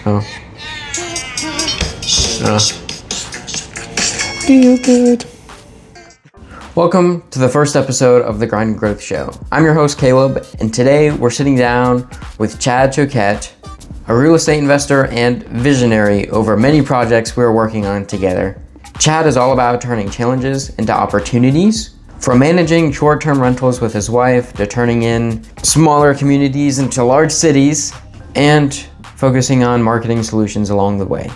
Oh. Feel good. Welcome to the first episode of the Grind and Growth Show. I'm your host, Kalib, and today we're sitting down with Chad Choquette, a real estate investor and visionary over many projects we're working on together. Chad is all about turning challenges into opportunities, from managing short-term rentals with his wife to turning in smaller communities into large cities and focusing on marketing solutions along the way.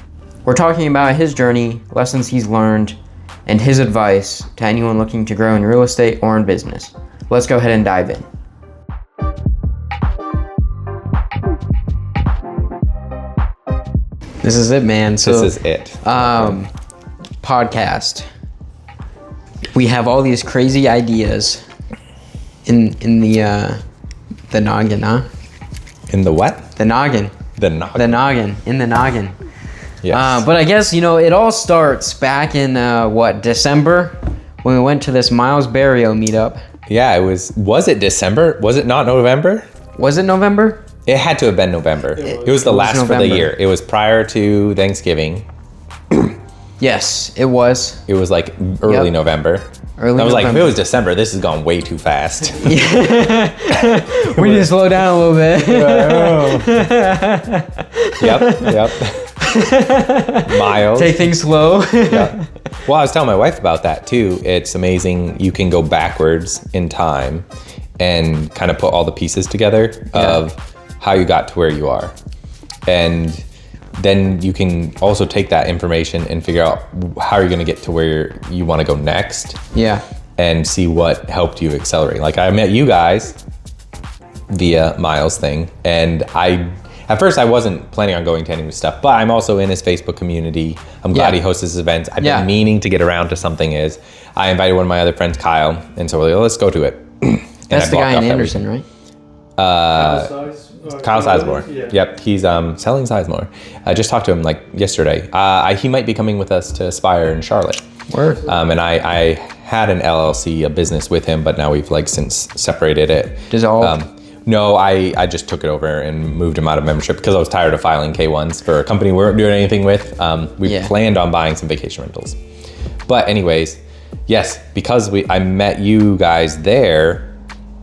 We're talking about his journey, lessons he's learned, and his advice to anyone looking to grow in real estate or in business. Let's go ahead and dive in. This is it, man. So, this is it. Podcast. We have all these crazy ideas in the noggin, huh? In the what? The noggin. The noggin. The noggin. In the noggin. Yes. But I guess, it all starts back in, December, when we went to this Miles Barrio meetup. Yeah, was it December? Was it not November? Was it November? It had to have been November. It was the last for the year. It was prior to Thanksgiving. Yes, it was. It was like early November. I was like, if it was December, this has gone way too fast. We need to slow down a little bit. Yep. Miles. Take things slow. Yeah. Well, I was telling my wife about that too. It's amazing. You can go backwards in time and kind of put all the pieces together of how you got to where you are. And then you can also take that information and figure out how you're going to get to where you want to go next. Yeah. And see what helped you accelerate. Like, I met you guys via Miles thing, and at first I wasn't planning on going to any of his stuff, but I'm also in his Facebook community. I'm glad he hosts his events. I've been meaning to get around to something. I invited one of my other friends, Kyle, and so we're like, let's go to it. That's the guy in Anderson, right? Kyle Sizemore. Yeah. Yep, he's selling Sizemore. I just talked to him like yesterday. He might be coming with us to Aspire in Charlotte. Word. And I had an LLC, a business with him, but now we've like since separated it. Dissolved? No, I just took it over and moved him out of membership because I was tired of filing K1s for a company we weren't doing anything with. We planned on buying some vacation rentals. But anyways, yes, because I met you guys there,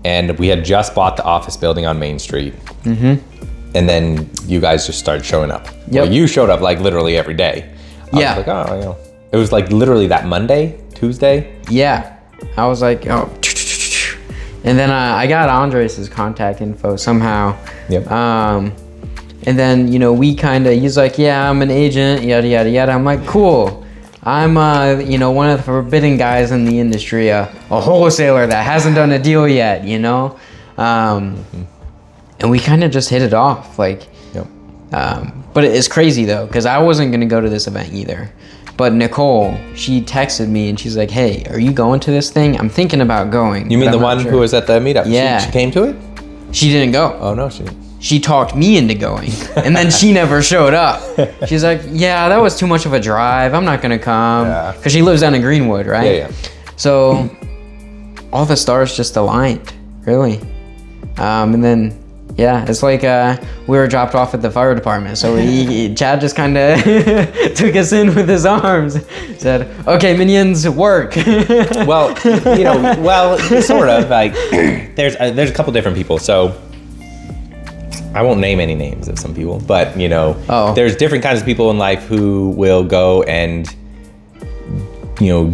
and we had just bought the office building on Main Street. Mm-hmm. And then you guys just started showing up. Yep. Well, you showed up like literally every day. I was like, it was like literally that Monday, Tuesday. Yeah. I was like, oh. And then I got Andres' contact info somehow. Yep. And then, he's like, yeah, I'm an agent, yada, yada, yada. I'm like, cool. I'm, one of the forbidden guys in the industry, a wholesaler that hasn't done a deal yet, And we kind of just hit it off, but it's crazy though, because I wasn't going to go to this event either. But Nicole, she texted me and she's like, hey, are you going to this thing? I'm thinking about going. You mean the one who was at the meetup? Yeah. She came to it? She didn't go. Oh, no, she didn't. She talked me into going, and then she never showed up. She's like, yeah, that was too much of a drive. I'm not going to come. Because she lives down in Greenwood, right? Yeah. So all the stars just aligned, really. And then, it's like we were dropped off at the fire department. So Chad just kind of took us in with his arms. Said, okay, minions, work. Well, sort of. Like, there's a couple different people. So I won't name any names of some people, but there's different kinds of people in life who will go and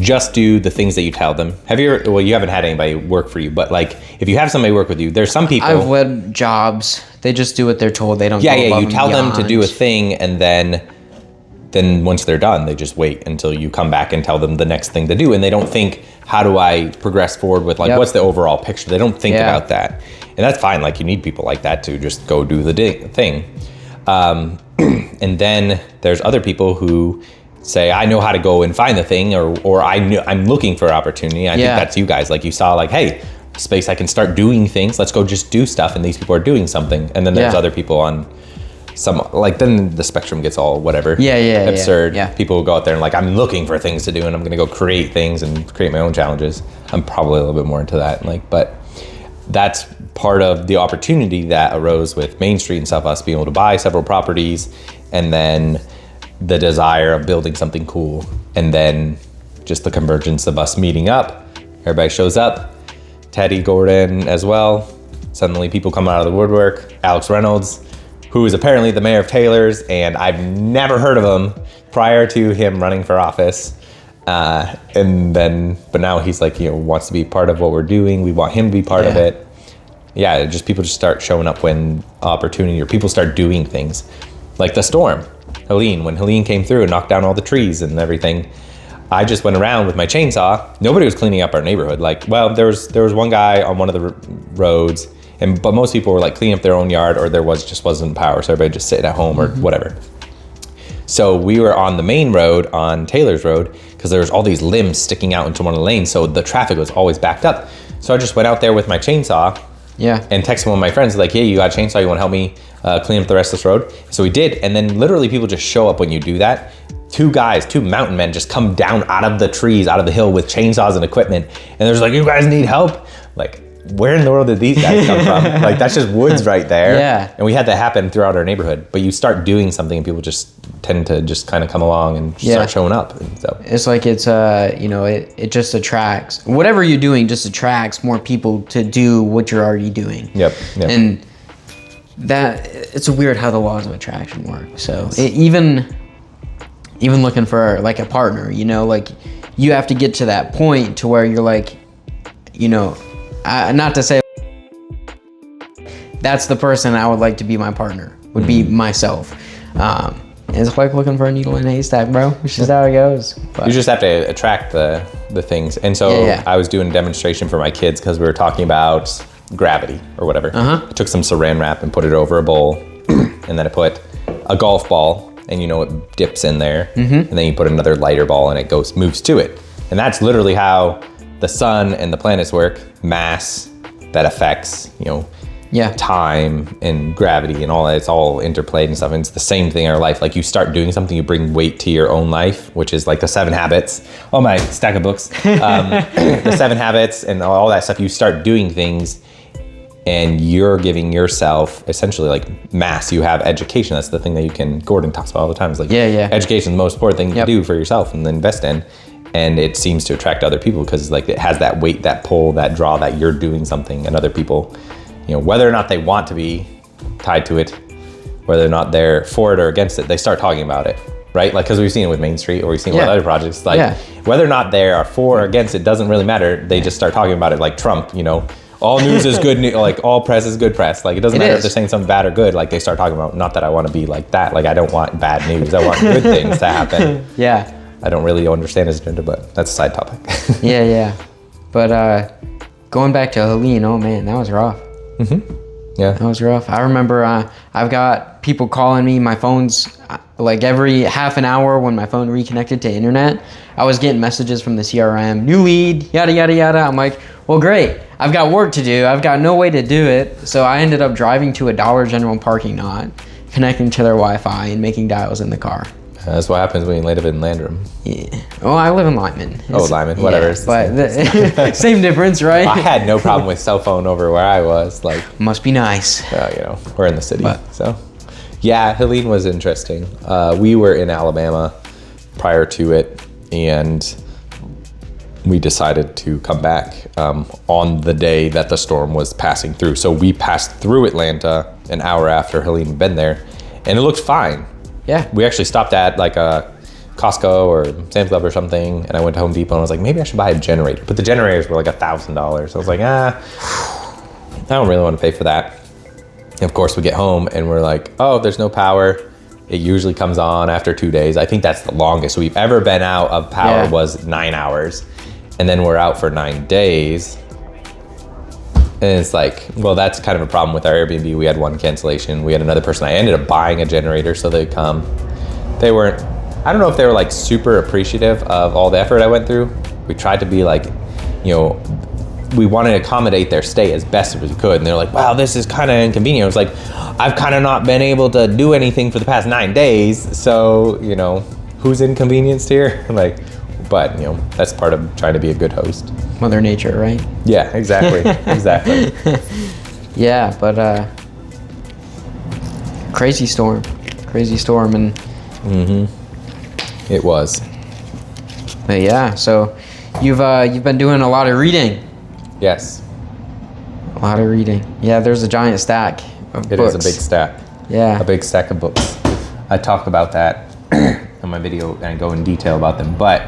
just do the things that you tell them. You haven't had anybody work for you, but like if you have somebody work with you, there's some people. I've led jobs. They just do what they're told. They don't. You tell them to do a thing, and then once they're done, they just wait until you come back and tell them the next thing to do, and they don't think, how do I progress forward with what's the overall picture? They don't think about that. And that's fine. Like, you need people like that to just go do the thing. And then there's other people who say, I know how to go and find the thing, or I'm looking for opportunity. I think that's you guys. Like, you saw like, hey, space I can start doing things. Let's go just do stuff. And these people are doing something. And then there's other people on then the spectrum gets all whatever. Absurd. Yeah. People will go out there and like, I'm looking for things to do and I'm going to go create things and create my own challenges. I'm probably a little bit more into that. But that's part of the opportunity that arose with Main Street and stuff, us being able to buy several properties, and then the desire of building something cool, and then just the convergence of us meeting up. Everybody shows up, Teddy Gordon as well. Suddenly people come out of the woodwork. Alex Reynolds, who is apparently the mayor of Taylor's, and I've never heard of him prior to him running for office. But now he's like, wants to be part of what we're doing. We want him to be part of it. Yeah, just people just start showing up when opportunity, or people start doing things. Like the storm, Helene, when Helene came through and knocked down all the trees and everything, I just went around with my chainsaw. Nobody was cleaning up our neighborhood. There was one guy on one of the roads, but most people were like cleaning up their own yard, or just wasn't power, so everybody just sitting at home or whatever. So we were on the main road, on Taylor's Road, because there was all these limbs sticking out into one of the lanes, so the traffic was always backed up. So I just went out there with my chainsaw and texted one of my friends, like, hey, you got a chainsaw, you want to help me clean up the rest of this road? So we did, and then literally people just show up when you do that. Two mountain men just come down out of the trees, out of the hill with chainsaws and equipment, and they're just like, you guys need help? Like, where in the world did these guys come from? Like, that's just woods right there. Yeah. And we had that happen throughout our neighborhood. But you start doing something and people just tend to just kind of come along and start showing up. And so it's like it just attracts, whatever you're doing just attracts more people to do what you're already doing. Yep. And that, it's weird how the laws of attraction work. So even looking for like a partner, like you have to get to that point to where you're like, not to say that's the person I would like to be my partner, would be myself. It's like looking for a needle in a haystack, bro. It's just how it goes. But you just have to attract the things. And so I was doing a demonstration for my kids because we were talking about gravity or whatever. I took some saran wrap and put it over a bowl, and then I put a golf ball, and it dips in there, and then you put another lighter ball and it moves to it. And that's literally how the sun and the planets work. Mass that affects, time and gravity and all that. It's all interplayed and stuff. And it's the same thing in our life. Like, you start doing something, you bring weight to your own life, which is like the 7 habits. Oh, my stack of books. The 7 habits and all that stuff. You start doing things and you're giving yourself essentially like mass. You have education. That's the thing that Gordon talks about all the time. It's like, education is the most important thing you can do for yourself and invest in. And it seems to attract other people because like it has that weight, that pull, that draw, that you're doing something, and other people, whether or not they want to be tied to it, whether or not they're for it or against it, they start talking about it, right? Like, because we've seen it with Main Street, or we've seen it with other projects. Like, whether or not they are for or against it doesn't really matter. They just start talking about it, like Trump. All news is good news. Like, all press is good press. Like, it doesn't matter if they're saying something bad or good. Like, they start talking about, not that I want to be like that. Like, I don't want bad news. I want good things to happen. I don't really understand his agenda, but that's a side topic. But going back to Helene, oh man, that was rough. Yeah, that was rough. I remember I've got people calling me. My phone's like every half an hour when my phone reconnected to internet, I was getting messages from the CRM, new lead, yada, yada, yada. I'm like, well, great. I've got work to do. I've got no way to do it. So I ended up driving to a Dollar General parking lot, connecting to their Wi-Fi and making dials in the car. That's what happens when you live in Landrum. Yeah. Oh, I live in Lyman. Lyman, whatever. Yeah, but same difference, right? I had no problem with cell phone over where I was. Like, must be nice. We're in the city, so yeah. Helene was interesting. We were in Alabama prior to it, and we decided to come back on the day that the storm was passing through. So we passed through Atlanta an hour after Helene had been there, and it looked fine. Yeah. We actually stopped at like a Costco or Sam's Club or something, and I went to Home Depot and I was like, maybe I should buy a generator. But the generators were like $1,000. I was like, I don't really want to pay for that. And of course, we get home and we're like, oh, there's no power. It usually comes on after 2 days. I think that's the longest we've ever been out of power was 9 hours. And then we're out for 9 days. And it's like, well, that's kind of a problem with our Airbnb. We had one cancellation. We had another person. I ended up buying a generator so they'd come. They weren't, I don't know if they were like super appreciative of all the effort I went through. We tried to be like, we wanted to accommodate their stay as best as we could. And they're like, wow, this is kind of inconvenient. I was like, I've kind of not been able to do anything for the past 9 days. So, who's inconvenienced here? But, that's part of trying to be a good host. Mother Nature, right? Yeah, exactly. Exactly. Yeah, but crazy storm, and It was. but yeah. So you've been doing a lot of reading. Yes. A lot of reading. Yeah, there's a giant stack of It books. is a big stack. Yeah. A big stack of books. I talk about that in my video and go in detail about them. But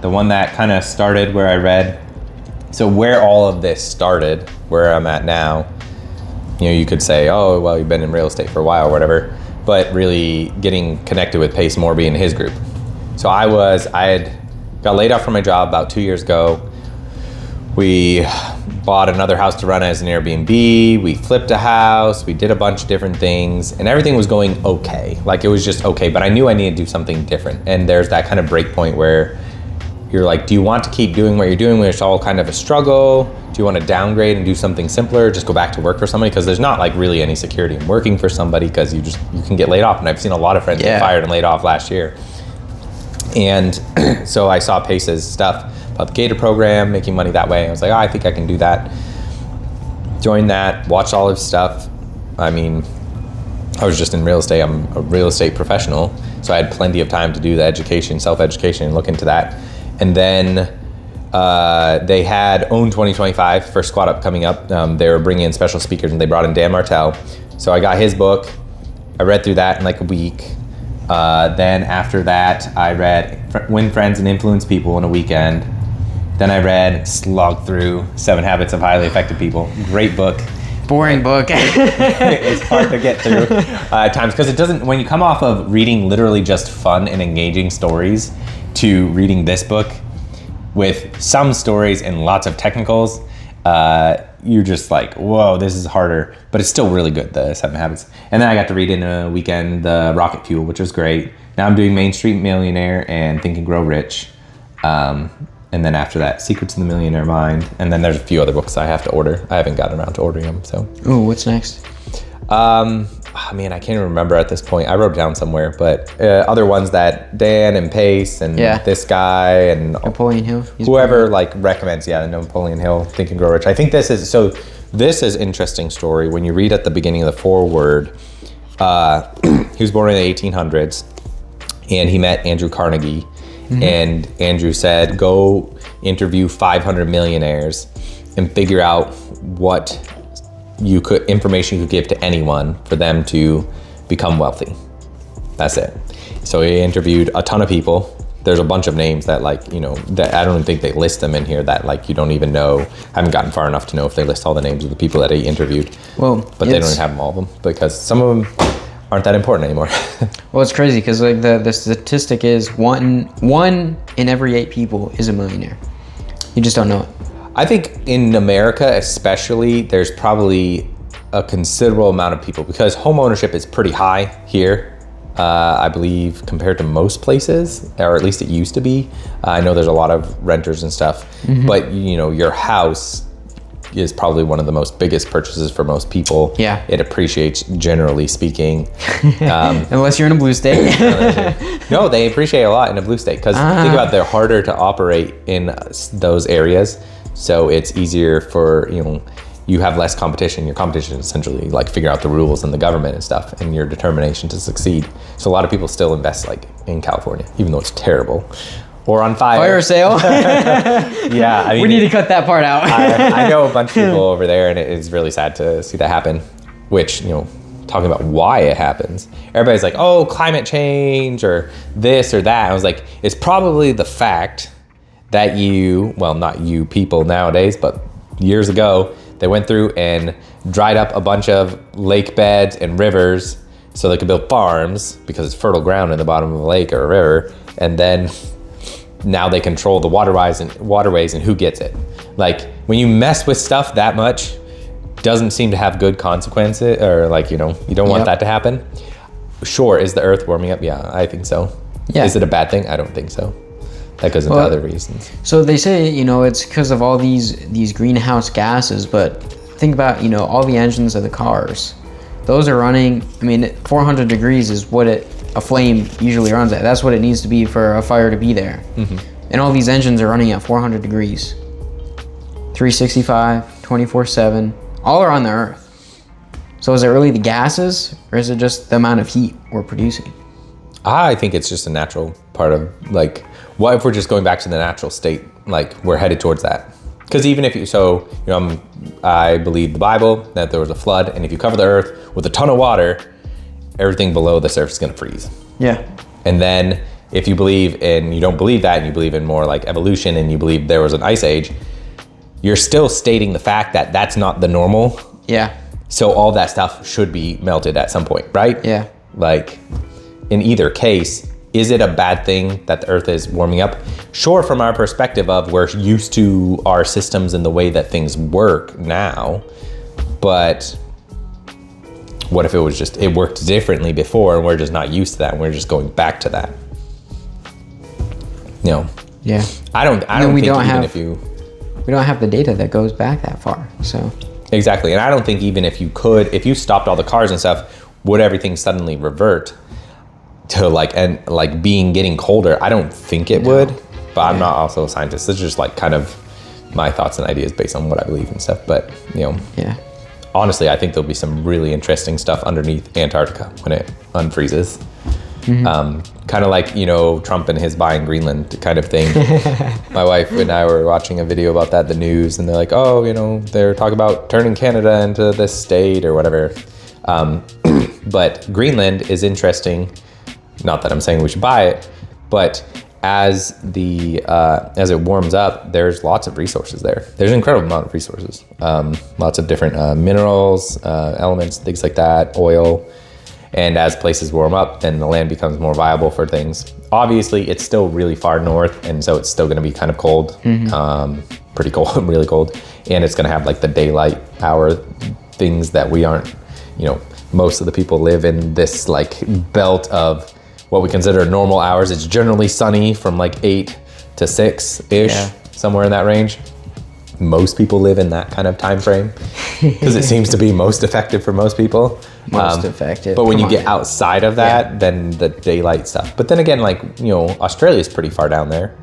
the one that kind of started where I read, so where all of this started, where I'm at now, you could say, oh, well, you've been in real estate for a while or whatever, but really getting connected with Pace Morby and his group. So I had got laid off from my job about 2 years ago. We bought another house to run as an Airbnb. We flipped a house. We did a bunch of different things, and everything was going okay. Like, it was just okay, but I knew I needed to do something different. And there's that kind of break point where you're like, do you want to keep doing what you're doing when it's all kind of a struggle? Do you want to downgrade and do something simpler? Just go back to work for somebody? Because there's not like really any security in working for somebody, because you can get laid off. And I've seen a lot of friends get fired and laid off last year. And so I saw Pace's stuff about the Geiger program, making money that way. I was like, oh, I think I can do that. Joined that, watched all his stuff. I mean, I was just in real estate. I'm a real estate professional. So I had plenty of time to do the education, self-education, and look into that. And then they had OWN 2025 for Squad Up coming up. They were bringing in special speakers, and they brought in Dan Martell. So I got his book. I read through that in like a week. Then after that, I read Win Friends and Influence People in a weekend. Then I slogged through 7 Habits of Highly Effective People. Great book. Boring book. It's hard to get through at times, because it doesn't, when you come off of reading literally just fun and engaging stories to reading this book with some stories and lots of technicals, you're just like, whoa, this is harder, but it's still really good, the 7 Habits. And then I got to read in a weekend the Rocket Fuel, which was great. Now I'm doing Main Street Millionaire and Think and Grow Rich. And then after that, Secrets of the Millionaire Mind. And then there's a few other books I have to order. I haven't gotten around to ordering them, so. Ooh, what's next? Man, I can't even remember at this point. I wrote it down somewhere, but other ones that Dan and Pace and this guy and Napoleon Hill. Whoever like recommends, Napoleon Hill, Think and Grow Rich. I think this is interesting story. When you read at the beginning of the foreword, he was born in the 1800s, and he met Andrew Carnegie. Mm-hmm. And Andrew said, go interview 500 millionaires and figure out what information you could give to anyone for them to become wealthy. That's it. So he interviewed a ton of people. There's a bunch of names that that I don't even think they list them in here, that you don't even know. I haven't gotten far enough to know if they list all the names of the people that he interviewed. Well, but they don't even have them, all of them, because some of them aren't that important anymore. Well, it's crazy because the statistic is one in every 8 people is a millionaire. You just don't know it. I think in America especially, there's probably a considerable amount of people, because home ownership is pretty high here, I believe, compared to most places, or at least it used to be. I know there's a lot of renters and stuff, but your house is probably one of the biggest purchases for most people. Yeah. It appreciates, generally speaking. Unless you're in a blue state. No, they appreciate a lot in a blue state, because think about it, they're harder to operate in those areas. So it's easier for, you have less competition. Your competition is essentially figure out the rules and the government and stuff, and your determination to succeed. So a lot of people still invest in California, even though it's terrible. Or on fire sale. Yeah, I mean, we need to cut that part out. I know a bunch of people over there, and it is really sad to see that happen. Which, talking about why it happens, everybody's like, oh, climate change or this or that. I was like, it's probably the fact that not you people nowadays, but years ago, they went through and dried up a bunch of lake beds and rivers so they could build farms, because it's fertile ground in the bottom of a lake or a river, and then now they control the waterways and who gets it. When you mess with stuff that much, doesn't seem to have good consequences, or you don't want that to happen. Sure, is the earth warming up? Yeah, I think so. Yeah. Is it a bad thing? I don't think so. That goes into other reasons. So they say, it's because of all these greenhouse gases, but think about, all the engines of the cars. Those are running, 400 degrees is what a flame usually runs at. That's what it needs to be for a fire to be there. Mm-hmm. And all these engines are running at 400 degrees. 365, 24/7, all are on the Earth. So is it really the gases, or is it just the amount of heat we're producing? I think it's just a natural part of, like, what if we're just going back to the natural state? Like, we're headed towards that. Because even if I believe the Bible, that there was a flood, and if you cover the earth with a ton of water, everything below the surface is gonna freeze. Yeah. And then if you believe in, you don't believe that, and you believe in more like evolution, and you believe there was an ice age, you're still stating the fact that that's not the normal. Yeah. So all that stuff should be melted at some point, right? Yeah. Like, in either case, is it a bad thing that the earth is warming up? Sure, from our perspective of we're used to our systems and the way that things work now, but what if it was just, it worked differently before and we're just not used to that and we're just going back to that? You know? Yeah. I don't think we don't have the data that goes back that far, so. Exactly, and I don't think even if you stopped all the cars and stuff, would everything suddenly revert to getting colder? I don't think it would, but I'm not also a scientist. This is just like kind of my thoughts and ideas based on what I believe and stuff. But yeah. Honestly, I think there'll be some really interesting stuff underneath Antarctica when it unfreezes. Mm-hmm. Kind of like, Trump and his buying Greenland kind of thing. My wife and I were watching a video about that, the news, and they're like, oh, they're talking about turning Canada into this state or whatever. But Greenland is interesting. Not that I'm saying we should buy it, but as it warms up, there's lots of resources there. There's an incredible amount of resources. Lots of different minerals, elements, things like that, oil. And as places warm up, then the land becomes more viable for things. Obviously, it's still really far north, and so it's still going to be kind of cold, pretty cold, really cold. And it's going to have like the daylight hour things that we aren't, most of the people live in this like belt of what we consider normal hours. It's generally sunny from like 8 to 6-ish, somewhere in that range. Most people live in that kind of time frame because it seems to be most effective for most people. Most effective. But when you get outside of that, then the daylight stuff. But then again, Australia's pretty far down there.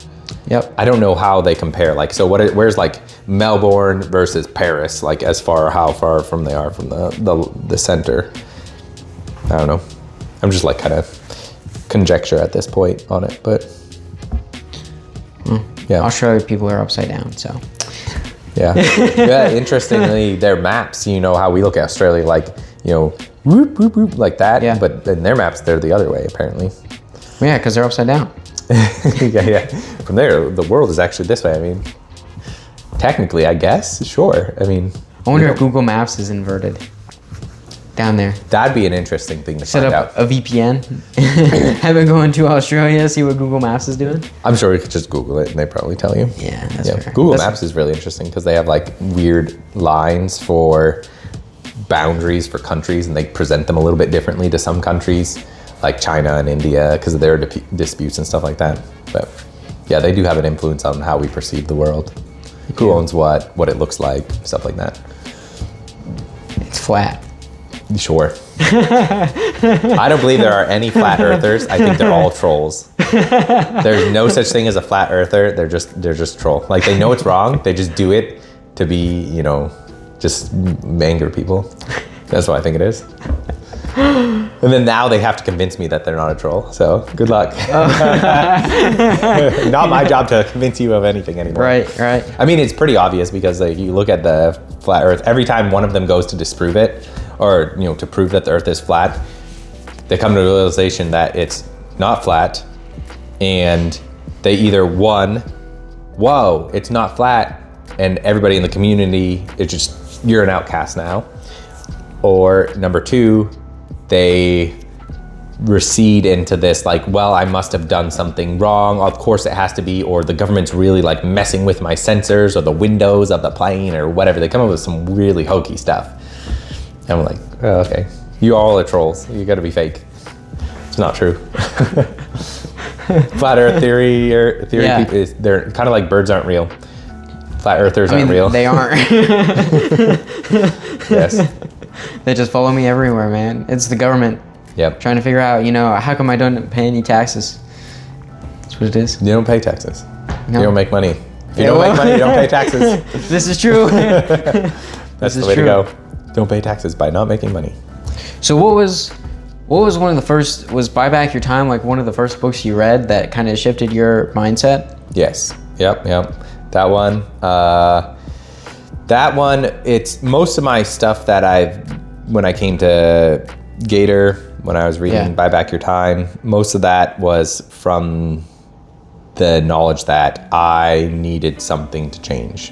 Yep. I don't know how they compare. Like, so where's like Melbourne versus Paris? Like, how far from they are from the center? I don't know. I'm just like kind of conjecture at this point on it, but yeah. Australia people are upside down, so. Yeah. Yeah. Interestingly, their maps, how we look at Australia, like, whoop, whoop, whoop, like that. Yeah. But in their maps, they're the other way, apparently. Yeah, because they're upside down. Yeah. From there, the world is actually this way. I mean, technically, I guess, sure. I mean, I wonder if Google Maps is inverted down there. That'd be an interesting thing to Set find up out. a VPN. Have it go into Australia, see what Google Maps is doing. I'm sure you could just Google it and they probably tell you. Yeah, that's fair. Google Maps is really interesting because they have like weird lines for boundaries for countries, and they present them a little bit differently to some countries, like China and India, because of their disputes and stuff like that. But yeah, they do have an influence on how we perceive the world. Who owns what it looks like, stuff like that. It's flat. Sure. I don't believe there are any flat earthers. I think they're all trolls. There's no such thing as a flat earther. They're just troll. Like, they know it's wrong. They just do it to be, just anger people. That's what I think it is. And then now they have to convince me that they're not a troll. So good luck. Not my job to convince you of anything anymore. Right. I mean, it's pretty obvious because you look at the flat earth, every time one of them goes to disprove it, or to prove that the earth is flat, they come to the realization that it's not flat, and they either whoa, it's not flat, and everybody in the community is just, you're an outcast now. Or number 2, they recede into this like, well, I must have done something wrong. Of course it has to be, or the government's really like messing with my sensors or the windows of the plane or whatever. They come up with some really hokey stuff. And I'm like, oh, okay, you all are trolls. You gotta be fake. It's not true. Flat Earth theory people, they're kind of like birds aren't real. Flat earthers aren't real. They aren't. Yes. They just follow me everywhere, man. It's the government. Yep. Trying to figure out, how come I don't pay any taxes? That's what it is. You don't pay taxes. You don't make money. If you don't make money, you don't pay taxes. This is true. That's the way to go. Don't pay taxes by not making money. So what was one of the first, was Buy Back Your Time like one of the first books you read that kind of shifted your mindset? Yes. Yep. That one, it's most of my stuff that when I came to Geiger, when I was reading Buy Back Your Time, most of that was from the knowledge that I needed something to change.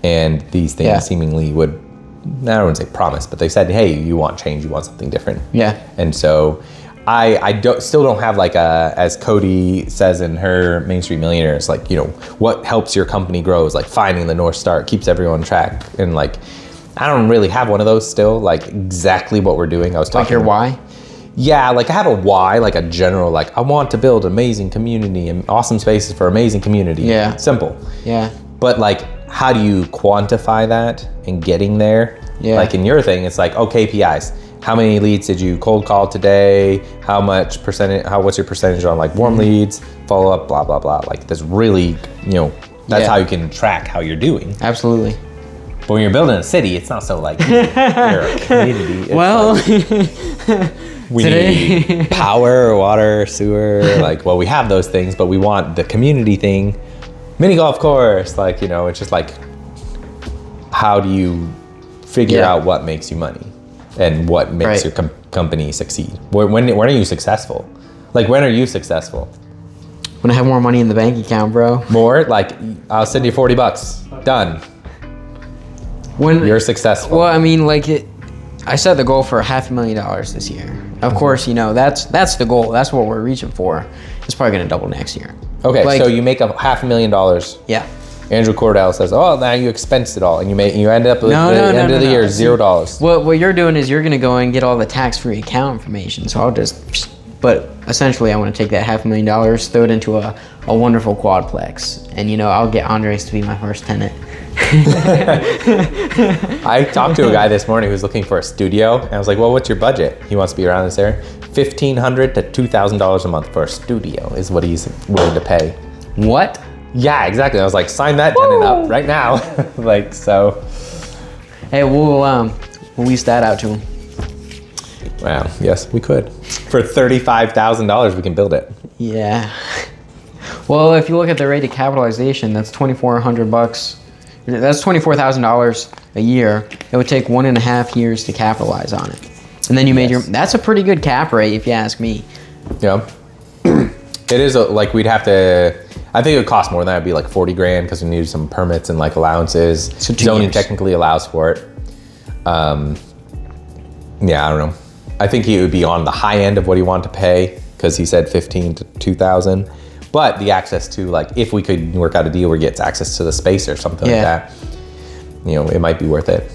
And these things seemingly would, I don't want to say promise, but they said, hey, you want change, you want something different. Yeah. And so I still don't have like as Cody says in her Main Street Millionaires, like, what helps your company grow is like finding the North Star, it keeps everyone on track. And like, I don't really have one of those still, like exactly what we're doing. I was talking like your why? Yeah, like I have a why, like a general, like I want to build amazing community and awesome spaces for amazing community. Yeah. Simple. Yeah. But like, how do you quantify that and getting there? Yeah. Like in your thing, it's like, KPIs. How many leads did you cold call today? What's your percentage on like warm leads, follow up, blah, blah, blah. Like there's really, that's how you can track how you're doing. Absolutely. But when you're building a city, it's not so like you're a community. It's like, we need power, water, sewer. We have those things, but we want the community thing. Mini golf course, it's just like, how do you figure out what makes you money and what makes your company succeed? When are you successful? Like, when are you successful? When I have more money in the bank account, bro. More? Like, I'll send you $40. Done. When you're successful. Well, I mean, I set the goal for $500,000 this year. Of course, that's the goal. That's what we're reaching for. It's probably going to double next year. Okay, so you make up $500,000. Yeah. Andrew Cordell says, "Oh, now you expensed it all, and you end up at the end of the year $0." What you're doing is you're going to go and get all the tax-free account information. So I'll just, but essentially, I want to take that $500,000, throw it into a wonderful quadplex, and I'll get Andres to be my first tenant. I talked to a guy this morning who's looking for a studio, and I was like, "Well, what's your budget?" He wants to be around this area. $1,500 to $2,000 a month for a studio is what he's willing to pay. What? Yeah, exactly. I was like, sign that tenant up right now. So. Hey, we'll lease that out to him. Wow. Yes, we could. For $35,000, we can build it. Yeah. Well, if you look at the rate of capitalization, that's $2,400. That's $24,000 a year. It would take 1.5 years to capitalize on it. And then you made that's a pretty good cap rate, if you ask me. Yeah. It is we'd have to, I think it would cost more than that. It'd be like $40,000 because we need some permits and allowances. So zoning technically allows for it. Yeah, I don't know. I think he would be on the high end of what he wanted to pay because he said $15,000 to $2,000. But the access to if we could work out a deal where he gets access to the space or something like that, it might be worth it.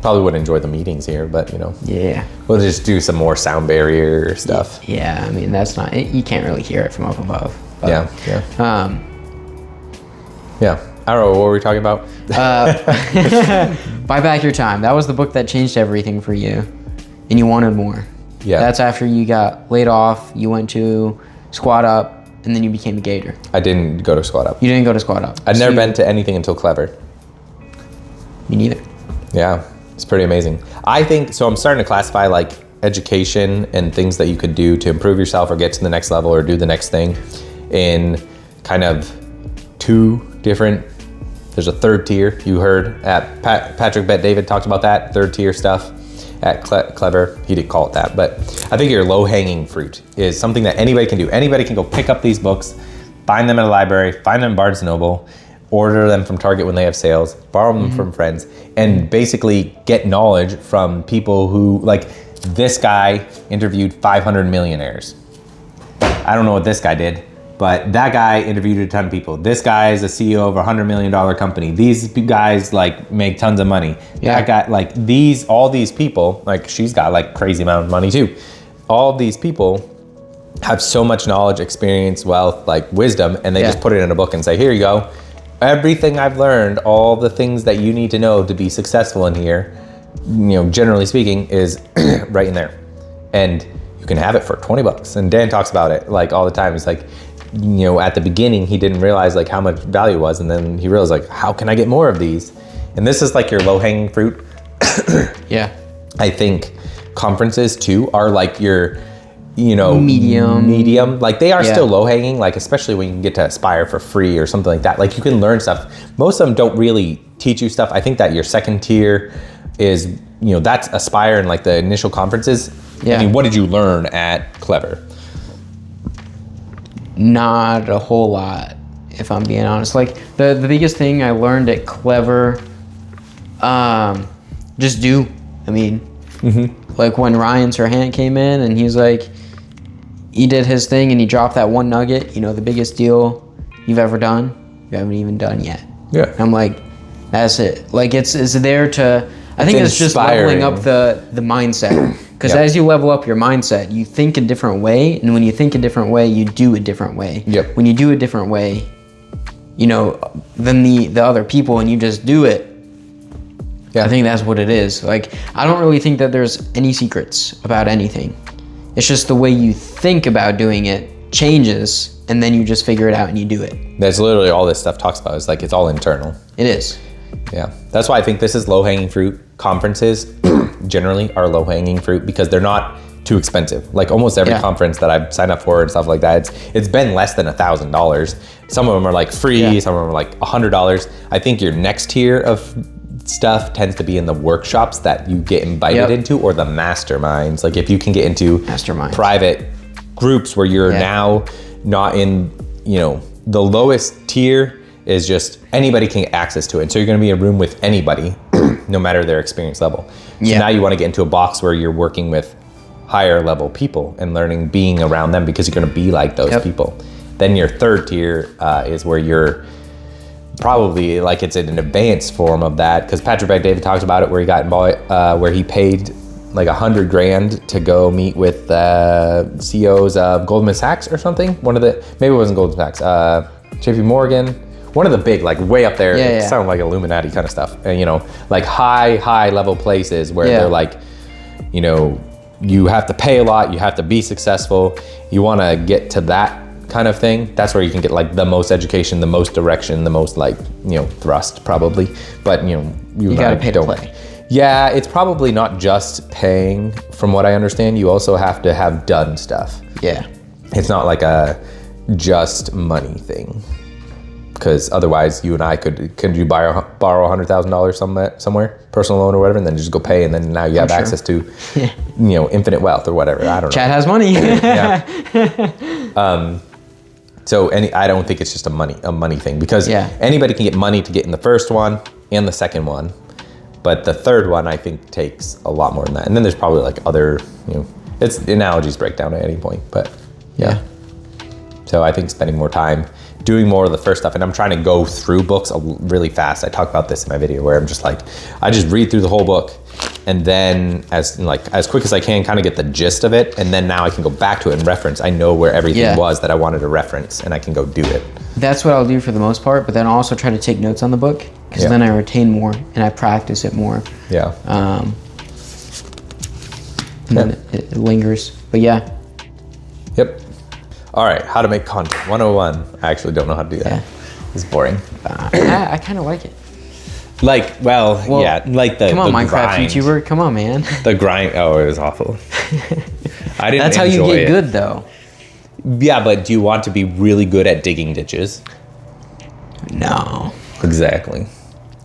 Probably wouldn't enjoy the meetings here, but Yeah. We'll just do some more sound barrier stuff. Yeah, I mean, that's not, you can't really hear it from up above. But, Yeah. I don't know, what were we talking about? Buy Back Your Time. That was the book that changed everything for you. And you wanted more. Yeah. That's after you got laid off, you went to Squad Up, and then you became a Gator. I didn't go to Squad Up. You didn't go to Squad Up. I'd never been to anything until Clever. Me neither. Yeah, it's pretty amazing. I think, so I'm starting to classify education and things that you could do to improve yourself or get to the next level or do the next thing in kind of two different, there's a third tier. You heard at Patrick Bet David talked about that, third tier stuff at Clever. He didn't call it that, but I think your low-hanging fruit is something that anybody can do. Anybody can go pick up these books, find them at a library, find them in Barnes & Noble, order them from Target when they have sales, borrow them from friends, and basically get knowledge from people who, this guy interviewed 500 millionaires. I don't know what this guy did, but that guy interviewed a ton of people. This guy is a CEO of a $100 million company. These guys make tons of money. Yeah. That guy, all these people, she's got crazy amount of money too. All of these people have so much knowledge, experience, wealth, wisdom, and they just put it in a book and say, here you go. Everything I've learned, all the things that you need to know to be successful in here, generally speaking, is right in there. And you can have it for $20. And Dan talks about it all the time. He's like, at the beginning, he didn't realize like how much value was. And then he realized like, how can I get more of these? And this is like your low hanging fruit. Yeah. I think conferences too are like your, medium. Like they are still low hanging, like especially when you can get to Aspire for free or something like that. Like you can learn stuff. Most of them don't really teach you stuff. I think that your second tier is, that's Aspire and like the initial conferences. Yeah. I mean, what did you learn at Clever? Not a whole lot, if I'm being honest. Like the biggest thing I learned at Clever, just do. I mean, like when Ryan Serhant came in and he's like, he did his thing and he dropped that one nugget, the biggest deal you've ever done, you haven't even done yet. Yeah. And I'm like, that's it. Like it's there to, I think it's just leveling up the mindset. Because as you level up your mindset, you think a different way. And when you think a different way, you do a different way. Yep. When you do a different way, than the other people and you just do it. Yeah. I think that's what it is. Like, I don't really think that there's any secrets about anything. It's just the way you think about doing it changes, and then you just figure it out and you do it. That's literally all this stuff talks about. It's like, it's all internal. It is. Yeah. That's why I think this is low-hanging fruit. Conferences generally are low-hanging fruit because they're not too expensive. Like almost every conference that I've signed up for and stuff like that, it's been less than $1,000. Some of them are like free, some of them are like $100. I think your next tier of stuff tends to be in the workshops that you get invited into, or the masterminds. Like if you can get into private groups where you're now not in, the lowest tier is just anybody can get access to it. And so you're going to be in a room with anybody, no matter their experience level. So now you want to get into a box where you're working with higher level people and learning being around them because you're going to be like those people. Then your third tier is where you're probably like, it's in an advanced form of that, because Patrick Bet-David talks about it, where he got involved, where he paid like $100,000 to go meet with CEOs of Goldman Sachs or something. Maybe it wasn't Goldman Sachs, JP Morgan, one of the big, like way up there. It sounded like Illuminati kind of stuff, and like high level places where they're like, you have to pay a lot, you have to be successful, you want to get to that kind of thing. That's where you can get like the most education, the most direction, the most like, thrust probably. But you gotta pay to play. Yeah, it's probably not just paying, from what I understand. You also have to have done stuff. Yeah. It's not like a just money thing. Because otherwise you and I could you borrow $100,000 somewhere, personal loan or whatever, and then just go pay, and then now you have access to, infinite wealth or whatever. I don't know. Chad has money. So I don't think it's just a money thing, because anybody can get money to get in the first one and the second one, but the third one I think takes a lot more than that. And then there's probably like other, it's analogies break down at any point, but yeah. So I think spending more time doing more of the first stuff, and I'm trying to go through books really fast. I talk about this in my video where I'm just like, I just read through the whole book, and then as quick as I can kind of get the gist of it, and then now I can go back to it and reference. I know where everything was that I wanted to reference, and I can go do it. That's what I'll do for the most part, but then I'll also try to take notes on the book, because then I retain more and I practice it more. Yeah. And then it lingers, but yeah. Yep. All right, how to make content 101. I actually don't know how to do that. It's boring. I kind of like it. Like, well, like the Come on, the Minecraft grind. YouTuber. Come on, man. The grind. Oh, it was awful. I didn't. That's how you get good, though. Yeah, but do you want to be really good at digging ditches? No. Exactly.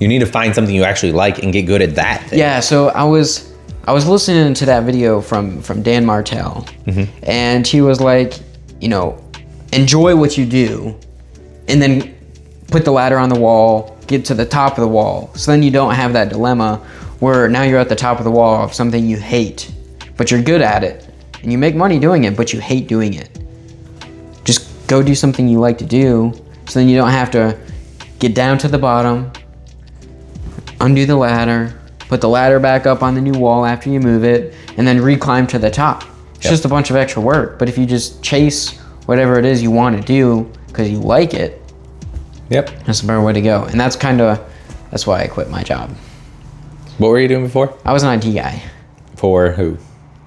You need to find something you actually like and get good at that thing. Yeah. So I was listening to that video from Dan Martell, and he was like, enjoy what you do, and then put the ladder on the wall, get to the top of the wall. So then you don't have that dilemma where now you're at the top of the wall of something you hate, but you're good at it, and you make money doing it, but you hate doing it. Just go do something you like to do, so then you don't have to get down to the bottom, undo the ladder, put the ladder back up on the new wall after you move it, and then reclimb to the top. It's just a bunch of extra work. But if you just chase whatever it is you want to do because you like it, that's a better way to go. And that's why I quit my job. What were you doing before? I was an IT guy. For who?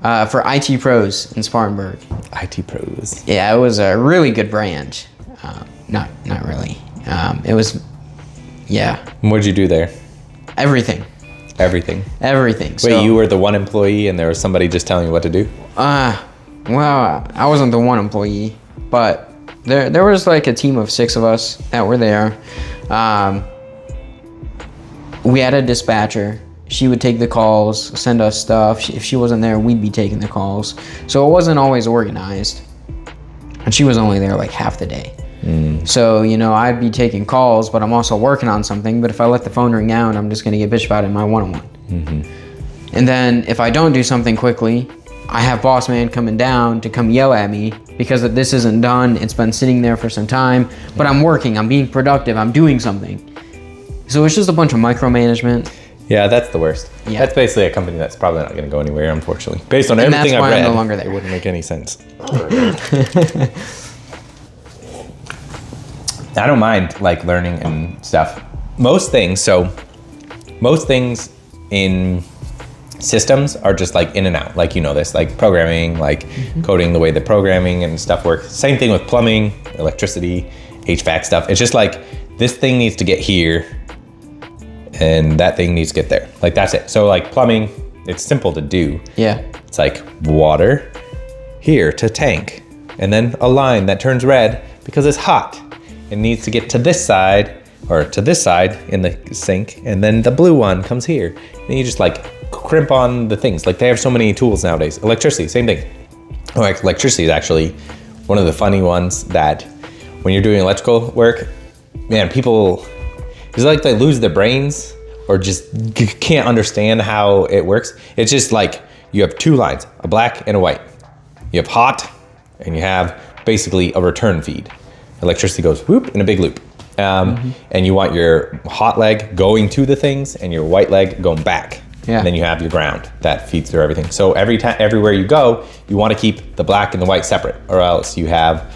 For IT Pros in Spartanburg. IT Pros. Yeah, it was a really good brand. Not really. It was, yeah. What did you do there? Everything. Everything. So, you were the one employee and there was somebody just telling you what to do? Well, I wasn't the one employee, but there was like a team of 6 of us that were there. We had a dispatcher. She would take the calls, send us stuff. If she wasn't there, we'd be taking the calls. So it wasn't always organized. And she was only there like half the day. So, I'd be taking calls, but I'm also working on something. But if I let the phone ring out, I'm just going to get bitched about it in my one-on-one. And then if I don't do something quickly, I have boss man coming down to come yell at me because this isn't done. It's been sitting there for some time, but I'm working, I'm being productive, I'm doing something. So it's just a bunch of micromanagement. Yeah, that's the worst. Yeah. That's basically a company that's probably not going to go anywhere, unfortunately. Based on everything I've read, I'm no longer there. It wouldn't make any sense. I don't mind like learning and stuff. Most things in systems are just like in and out, like this, like programming, like coding the way the programming and stuff works. Same thing with plumbing, electricity, HVAC stuff. It's just like this thing needs to get here and that thing needs to get there. Like that's it. So like plumbing, it's simple to do. Yeah. It's like water here to tank and then a line that turns red because it's hot. It needs to get to this side or to this side in the sink and then the blue one comes here. And you just like crimp on the things. Like they have so many tools nowadays. Electricity, same thing. Like electricity is actually one of the funny ones that when you're doing electrical work, man, people, it's like they lose their brains or just can't understand how it works. It's just like you have 2 lines, a black and a white. You have hot and you have basically a return feed. Electricity goes whoop in a big loop. And you want your hot leg going to the things and your white leg going back. Yeah. And then you have your ground that feeds through everything. So everywhere you go, you want to keep the black and the white separate, or else you have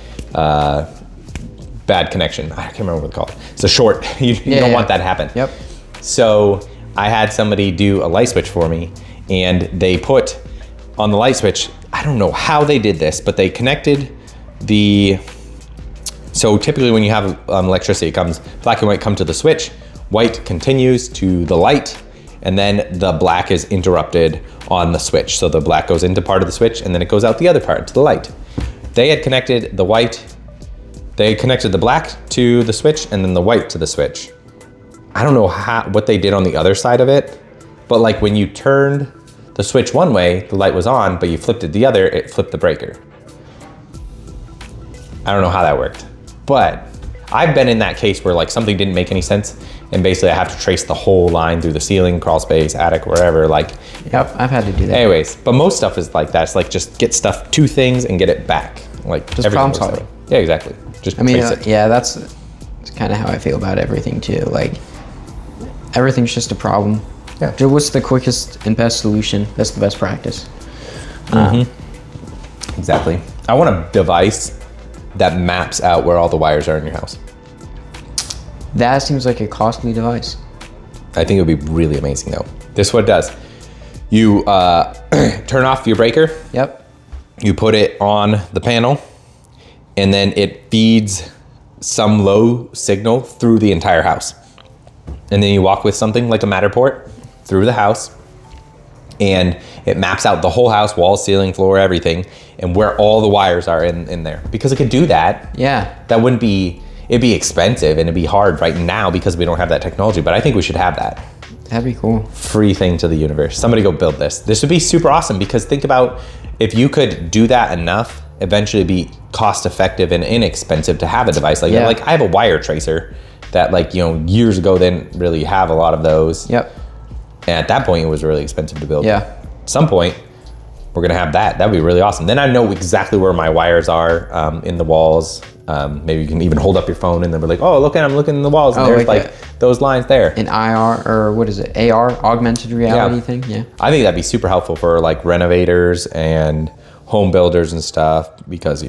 bad connection. I can't remember what it's called. It's a short. You don't want that to happen. Yep. So I had somebody do a light switch for me, and they put on the light switch, I don't know how they did this, but they connected the. So typically when you have electricity, it comes black and white come to the switch, white continues to the light, and then the black is interrupted on the switch. So the black goes into part of the switch and then it goes out the other part to the light. They had connected the black to the switch and then the white to the switch. I don't know what they did on the other side of it, but like when you turned the switch one way, the light was on, but you flipped it the other, it flipped the breaker. I don't know how that worked. But I've been in that case where like something didn't make any sense and basically I have to trace the whole line through the ceiling, crawl space, attic, wherever, like. Yep, I've had to do that. Anyways, but most stuff is like that. It's like just get stuff to things and get it back. Like just problem solving. Yeah, exactly. Just trace it. Yeah, that's kind of how I feel about everything too. Like everything's just a problem. Yeah. So what's the quickest and best solution? That's the best practice. Exactly. I want a device that maps out where all the wires are in your house. That seems like a costly device. I think it would be really amazing though. This is what it does. You turn off your breaker. Yep. You put it on the panel and then it feeds some low signal through the entire house. And then you walk with something like a Matterport through the house and it maps out the whole house, wall, ceiling, floor, everything, and where all the wires are in there. Because it could do that. Yeah. That wouldn't be, it'd be expensive and it'd be hard right now because we don't have that technology, but I think we should have that. That'd be cool. Free thing to the universe. Somebody go build this. This would be super awesome because think about if you could do that enough, eventually be cost effective and inexpensive to have a device like that. Like I have a wire tracer that years ago they didn't really have a lot of those. Yep. And at that point, it was really expensive to build. Yeah. At some point, we're gonna have that. That'd be really awesome. Then I know exactly where my wires are in the walls. Maybe you can even hold up your phone and then be like, oh, look, I'm looking in the walls and there's like those lines there. An IR or what is it? AR, augmented reality thing. Yeah. I think that'd be super helpful for like renovators and home builders and stuff because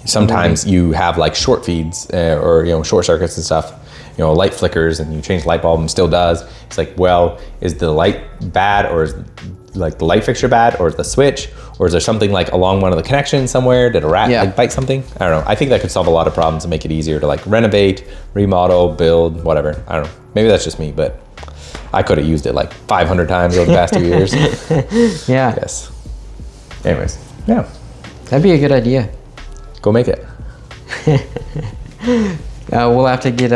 sometimes you have like short feeds or short circuits and stuff. Light flickers and you change the light bulb and still does. It's like, well, is the light bad or is like the light fixture bad, or is the switch, or is there something like along one of the connections somewhere? Did a rat like bite something? I don't know. I think that could solve a lot of problems and make it easier to like renovate, remodel, build, whatever. I don't know. Maybe that's just me, but I could have used it like 500 times over the past 2 years. Yeah. Yes. Anyways, yeah. That'd be a good idea. Go make it. We'll have to get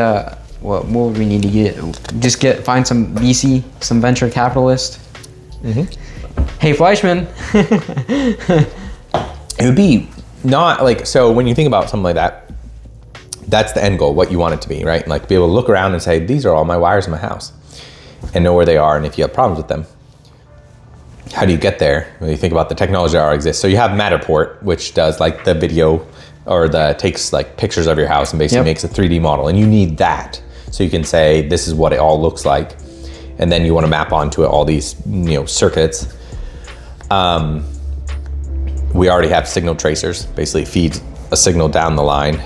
what would we need to get? Just find some VC, some venture capitalist. Hey, Fleischman. It would be not like, so when you think about something like that, that's the end goal, what you want it to be, right? Like be able to look around and say, these are all my wires in my house, and know where they are. And if you have problems with them, how do you get there? When you think about the technology that already exists. So you have Matterport, which does like the video or takes like pictures of your house and basically makes a 3D model. And you need that. So you can say, this is what it all looks like. And then you want to map onto it all these, circuits. We already have signal tracers, basically feed a signal down the line.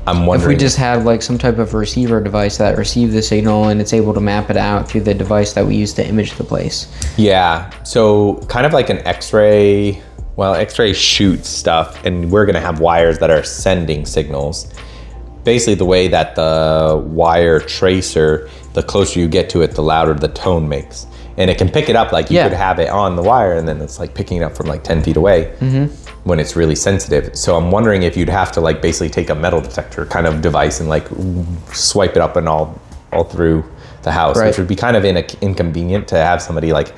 I'm wondering if we just had like some type of receiver device that receives the signal and it's able to map it out through the device that we use to image the place. Yeah, so kind of like an X-ray, X-ray shoots stuff, and we're gonna have wires that are sending signals. Basically the way that the wire tracer, the closer you get to it, the louder the tone makes. And it can pick it up, like you could have it on the wire and then it's like picking it up from like 10 feet away when it's really sensitive. So I'm wondering if you'd have to like basically take a metal detector kind of device and like swipe it up and all through the house, which would be kind of inconvenient to have somebody like,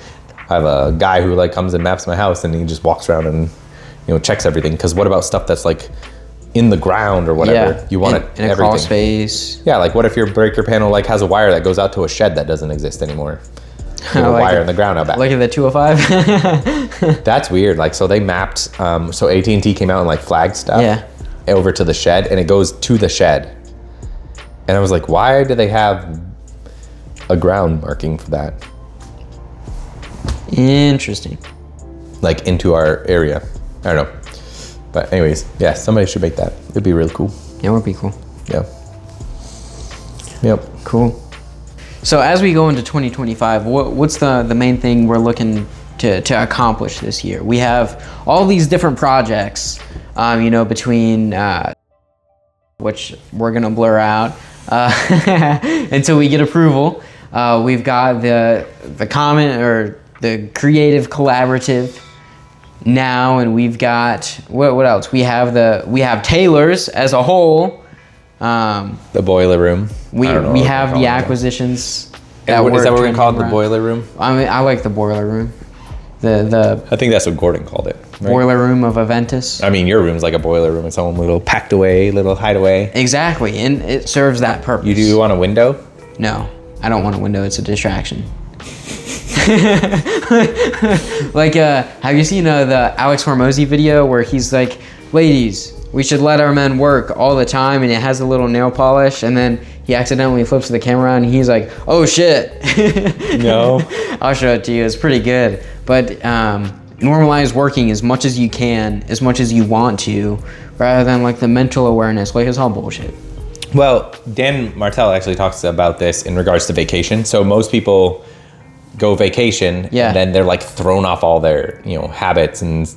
I have a guy who like comes and maps my house and he just walks around and, checks everything. Because what about stuff that's like in the ground or whatever? You want it in a crawl space. Yeah, like what if your breaker panel like has a wire that goes out to a shed that doesn't exist anymore? A wire in the ground out back. Like at the 205. That's weird. Like, so they mapped, so AT&T came out and like flagged stuff over to the shed, and it goes to the shed. And I was like, why do they have a ground marking for that? Interesting. Like into our area. I don't know. But anyways, yeah, somebody should make that. It'd be really cool. Yeah, it would be cool. Yeah. Yep. Cool. So as we go into 2025, what's the main thing we're looking to accomplish this year? We have all these different projects, between, which we're gonna blur out until we get approval. We've got the comment or the creative collaborative now, and we've got, what else? We have Taylor's as a whole. The boiler room. We have the acquisitions. Is that what we're gonna call it, the boiler room? I mean, I like the boiler room. The I think that's what Gordon called it. Right? Boiler room of Aventus. I mean, your room's like a boiler room. It's own little packed away, little hideaway. Exactly, and it serves that purpose. You do want a window? No, I don't want a window. It's a distraction. Like, have you seen the Alex Hormozy video where he's like, ladies, we should let our men work all the time, and it has a little nail polish, and then he accidentally flips the camera on and he's like, oh shit. No. I'll show it to you. It's pretty good. But normalize working as much as you can, as much as you want to, rather than like the mental awareness. Like, it's all bullshit. Well, Dan Martell actually talks about this in regards to vacation. So most people go vacation and then they're like thrown off all their habits, and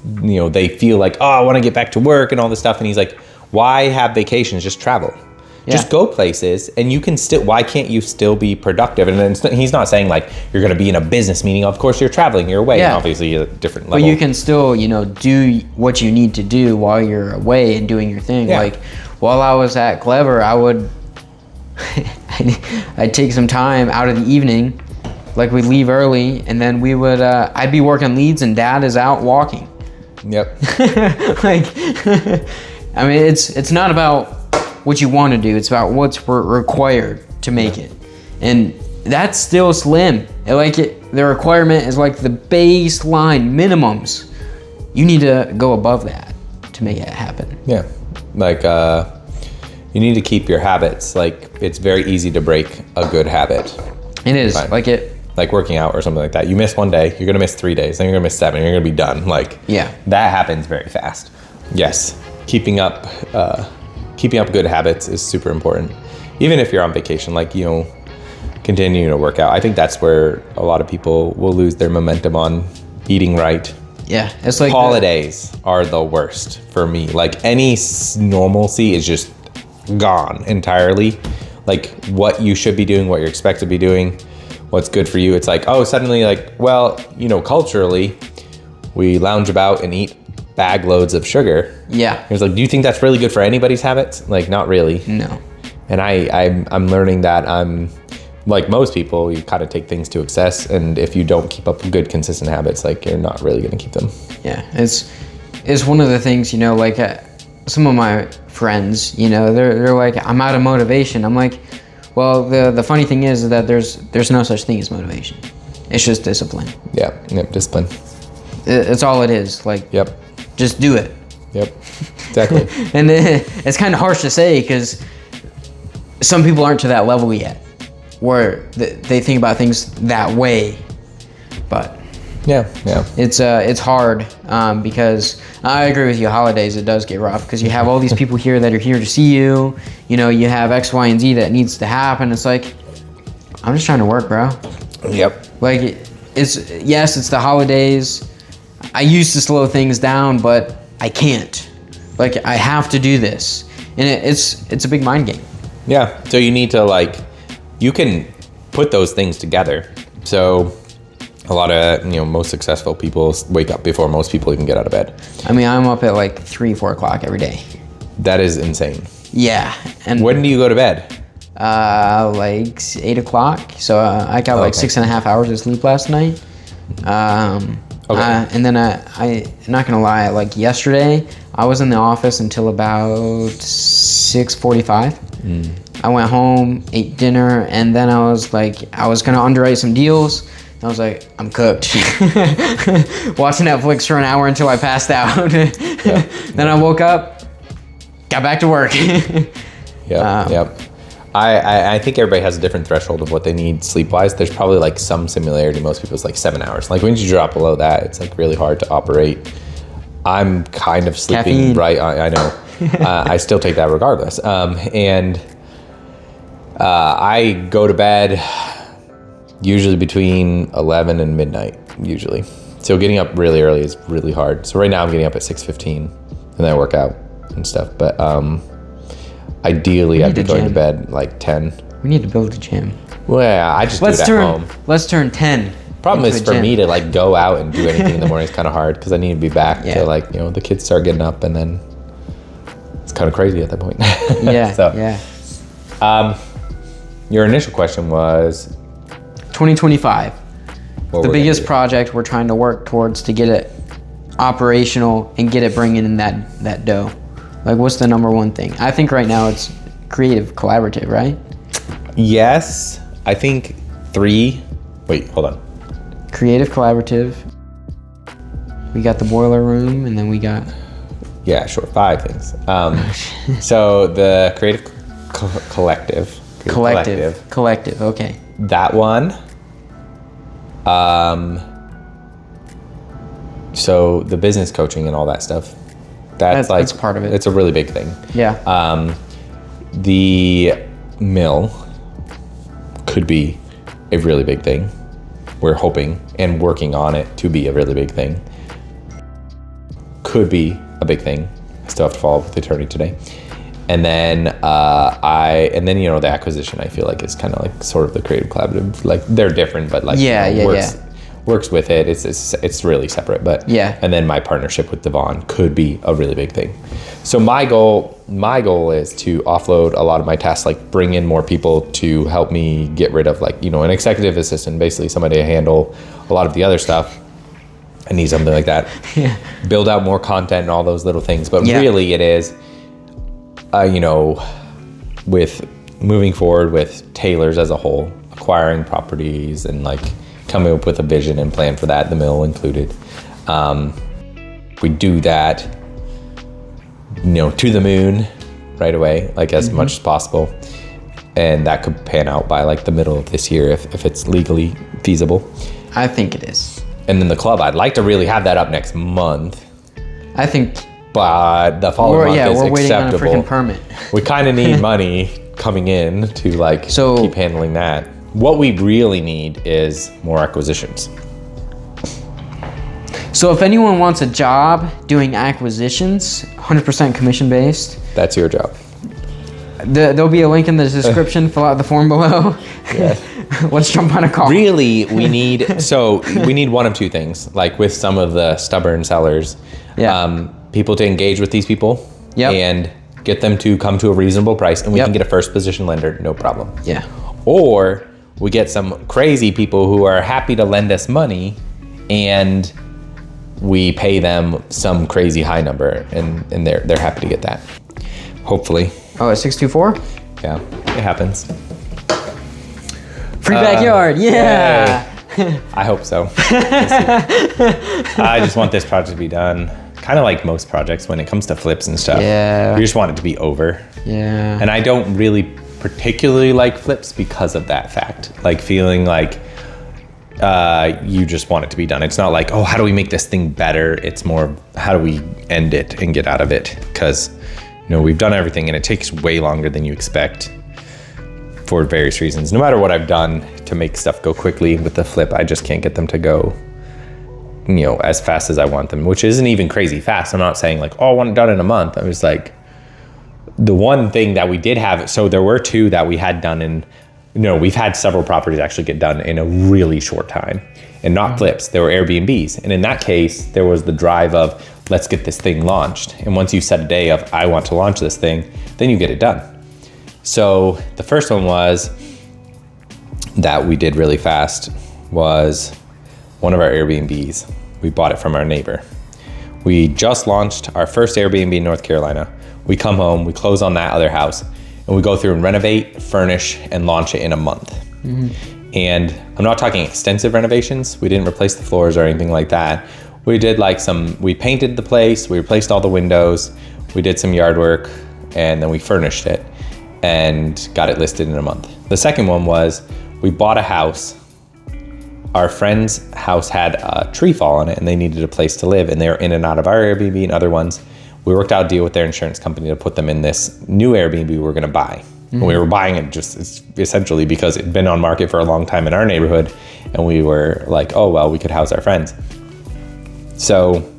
they feel like, oh, I want to get back to work and all this stuff. And he's like, why have vacations? Just travel. Just go places, and you can still, why can't you still be productive? And then he's not saying like you're going to be in a business meeting. Of course you're traveling, you're away, and obviously a different level. But you can still do what you need to do while you're away and doing your thing. Like while I was at Clever, I would I'd take some time out of the evening. Like, we'd leave early, and then we would, I'd be working leads, and Dad is out walking. Yep. Like, I mean, it's not about what you want to do. It's about what's required to make it. And that's still slim. The requirement is like the baseline minimums. You need to go above that to make it happen. Yeah. Like, you need to keep your habits. Like, it's very easy to break a good habit. It is. Like working out or something like that. You miss one day, you're gonna miss 3 days, then you're gonna miss 7, you're gonna be done. Like, that happens very fast. Yes, keeping up good habits is super important. Even if you're on vacation, like, continuing to work out. I think that's where a lot of people will lose their momentum on eating right. Yeah, it's like holidays are the worst for me. Like any normalcy is just gone entirely. Like what you should be doing, what you're expected to be doing, what's good for you. It's like, oh, suddenly like, well, culturally, we lounge about and eat bag loads of sugar. Yeah. It's like, do you think that's really good for anybody's habits? Like, not really. No. And I'm learning that I'm like most people, you kind of take things to excess, and if you don't keep up good, consistent habits, like you're not really going to keep them. Yeah, it's one of the things, like some of my friends, they're like, I'm out of motivation. I'm like, well, the funny thing is that there's no such thing as motivation. It's just discipline. Yeah, discipline. It's all it is. Like, yep, just do it. Yep, exactly. And it's kind of harsh to say because some people aren't to that level yet, where they think about things that way, but yeah, it's hard because I agree with you. Holidays, it does get rough because you have all these people here that are here to see you. You have X, Y, and Z that needs to happen. It's like, I'm just trying to work, bro. Yep. Like it's the holidays. I used to slow things down, but I can't. Like I have to do this, and it's a big mind game. Yeah. So you need to you can put those things together. So a lot of, most successful people wake up before most people even get out of bed. I mean, I'm up at 3-4 o'clock every day. That is insane. Yeah. And when do you go to bed? 8 o'clock. So I got 6.5 hours of sleep last night. Okay. And then I'm not gonna lie, yesterday, I was in the office until about 6:45. I went home, ate dinner, and then I was gonna underwrite some deals. I was like, I'm cooked. Watching Netflix for an hour until I passed out. Yeah. Then I woke up, got back to work. Yep. I think everybody has a different threshold of what they need sleep-wise. There's probably some similarity. Most people's 7 hours. When you drop below that, it's really hard to operate. I'm kind of sleeping Caffeine. Right. I know. I still take that regardless. And I go to bed usually between 11 and midnight, usually. So getting up really early is really hard. So right now I'm getting up at 6:15 and then I work out and stuff. But ideally I'd be going to bed 10. We need to build a gym. Well, yeah, I just do it at home. Let's turn 10. Problem is for me to go out and do anything in the morning is kind of hard because I need to be back to the kids start getting up and then it's kind of crazy at that point. Yeah. So, yeah. Your initial question was 2025. The biggest project we're trying to work towards to get it operational and get it bringing in that dough. What's the number one thing? I think right now it's creative collaborative, right? Yes. I think 3. Wait, hold on. Creative collaborative. We got the boiler room, and then we got... Yeah, sure. 5 things. So the creative collective. Collective, okay. That one. So the business coaching and all that stuff. That's part of it. It's a really big thing. Yeah. The mill could be a really big thing. We're hoping and working on it to be a really big thing. Could be a big thing. I still have to follow up with the attorney today. And then the acquisition I feel is kind of sort of the creative collaborative. They're different, but works with it. It's really separate, but yeah. And then my partnership with Devon could be a really big thing. So my goal is to offload a lot of my tasks, bring in more people to help me get rid of an executive assistant, basically somebody to handle a lot of the other stuff. I need something like that. Yeah. Build out more content and all those little things. But really it is, with moving forward with Taylor's as a whole, acquiring properties and coming up with a vision and plan for that, the mill included. We do that, to the moon right away, as much as possible. And that could pan out by the middle of this year if it's legally feasible. I think it is. And then the club, I'd like to really have that up next month. I think. But the following month is we're waiting acceptable. on a freaking permit. We kind of need money coming in to keep handling that. What we really need is more acquisitions. So if anyone wants a job doing acquisitions, 100% commission based. That's your job. There'll be a link in the description. Fill out the form below. Yeah. Let's jump on a call. Really, we need one of two things. Like with some of the stubborn sellers, people to engage with these people and get them to come to a reasonable price, and we can get a first position lender, no problem. Yeah. Or we get some crazy people who are happy to lend us money, and we pay them some crazy high number, and they're happy to get that. Hopefully. Oh, at 624? Yeah, it happens. Free backyard, yeah. I hope so. I just want this project to be done. Kind of like most projects when it comes to flips and stuff. Yeah. You just want it to be over. Yeah. And I don't really particularly like flips because of that fact. Like feeling like you just want it to be done. It's not like, oh, how do we make this thing better? It's more, how do we end it and get out of it? Because, we've done everything and it takes way longer than you expect for various reasons. No matter what I've done to make stuff go quickly with the flip, I just can't get them to go, as fast as I want them, which isn't even crazy fast. I'm not saying like, oh, I want it done in a month. I was like, the one thing that we did have, so there were two that we had done in, we've had several properties actually get done in a really short time, and not flips. They were Airbnbs. And in that case, there was the drive of, let's get this thing launched. And once you set a day of, I want to launch this thing, then you get it done. So the first one was that we did really fast was one of our Airbnbs. We bought it from our neighbor. We just launched our first Airbnb in North Carolina. We come home, we close on that other house, and we go through and renovate, furnish, and launch it in a month. Mm-hmm. And I'm not talking extensive renovations. We didn't replace the floors or anything like that. We did we painted the place, we replaced all the windows, we did some yard work, and then we furnished it and got it listed in a month. The second one was we bought a house. Our friend's house had a tree fall on it and they needed a place to live, and they were in and out of our Airbnb and other ones. We worked out a deal with their insurance company to put them in this new Airbnb we were gonna buy. Mm-hmm. And we were buying it just essentially because it'd been on market for a long time in our neighborhood, and we were like, oh, well, we could house our friends. So